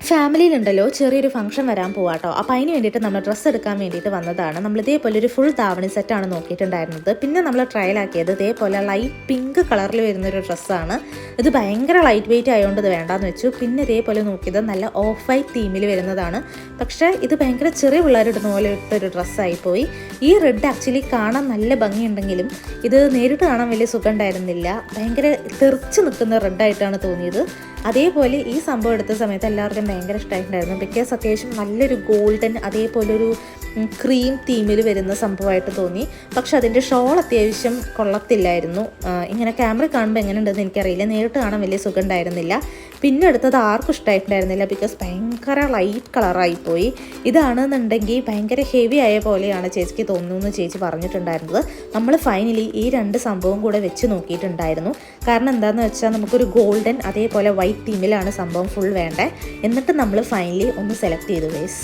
ഫാമിലിയിലുണ്ടല്ലോ ചെറിയൊരു ഫംഗ്ഷൻ വരാൻ പോവാട്ടോ. അപ്പോൾ അതിന് വേണ്ടിയിട്ട് നമ്മൾ ഡ്രസ്സ് എടുക്കാൻ വേണ്ടിയിട്ട് വന്നതാണ്. നമ്മൾ ഇതേപോലെ ഒരു ഫുൾ ധാവണി സെറ്റാണ് നോക്കിയിട്ടുണ്ടായിരുന്നത്. പിന്നെ നമ്മൾ ട്രയലാക്കിയത് ഇതേപോലെ ലൈറ്റ് പിങ്ക് കളറിൽ വരുന്നൊരു ഡ്രസ്സാണ്. ഇത് ഭയങ്കര ലൈറ്റ് വെയിറ്റ് ആയതുകൊണ്ട് ഇത് വേണ്ടാന്ന് വെച്ചു. പിന്നെ ഇതേപോലെ നോക്കിയത് നല്ല ഓഫ് വൈറ്റ് തീമിൽ വരുന്നതാണ്. പക്ഷേ ഇത് ഭയങ്കര ചെറിയ പിള്ളേരിടുന്ന പോലെ ഇട്ടൊരു ഡ്രസ്സായിപ്പോയി. ഈ റെഡ് ആക്ച്വലി കാണാൻ നല്ല ഭംഗിയുണ്ടെങ്കിലും ഇത് നേരിട്ട് കാണാൻ വലിയ സുഖം ഉണ്ടായിരുന്നില്ല. ഭയങ്കര തെറിച്ച് നിൽക്കുന്ന റെഡായിട്ടാണ് തോന്നിയത്. അതേപോലെ ഈ സംഭവം എടുത്ത സമയത്ത് എല്ലാവർക്കും ഭയങ്കര ഇഷ്ടമായിട്ടുണ്ടായിരുന്നു. ബിക്കോസ് അത്യാവശ്യം നല്ലൊരു ഗോൾഡൻ അതേപോലെ ഒരു ക്രീം തീമിൽ വരുന്ന സംഭവമായിട്ട് തോന്നി. പക്ഷെ അതിൻ്റെ ഷോൾ അത്യാവശ്യം കൊള്ളത്തില്ലായിരുന്നു. ഇങ്ങനെ ക്യാമറ കാണുമ്പോൾ എങ്ങനെ ഉണ്ടെന്ന് എനിക്കറിയില്ല, നേരിട്ട് കാണാൻ വലിയ സുഖം ഉണ്ടായിരുന്നില്ല. പിന്നെ എടുത്തത് ആർക്കും ഇഷ്ടമായിട്ടുണ്ടായിരുന്നില്ല, ബിക്കോസ് ഭയങ്കര ലൈറ്റ് കളറായിപ്പോയി. ഇതാണെന്നുണ്ടെങ്കിൽ ഭയങ്കര ഹെവി ആയ പോലെയാണ് ചേച്ചിക്ക് തോന്നുന്നു എന്ന് ചേച്ചി പറഞ്ഞിട്ടുണ്ടായിരുന്നത്. നമ്മൾ ഫൈനലി ഈ രണ്ട് സംഭവം കൂടെ വെച്ച് നോക്കിയിട്ടുണ്ടായിരുന്നു. കാരണം എന്താണെന്ന് വെച്ചാൽ നമുക്കൊരു ഗോൾഡൻ അതേപോലെ വൈറ്റ് തീമിലാണ് സംഭവം ഫുൾ വേണ്ടത്. എന്നിട്ട് നമ്മൾ ഫൈനലി ഒന്ന് സെലക്ട് ചെയ്തു ഗൈസ്.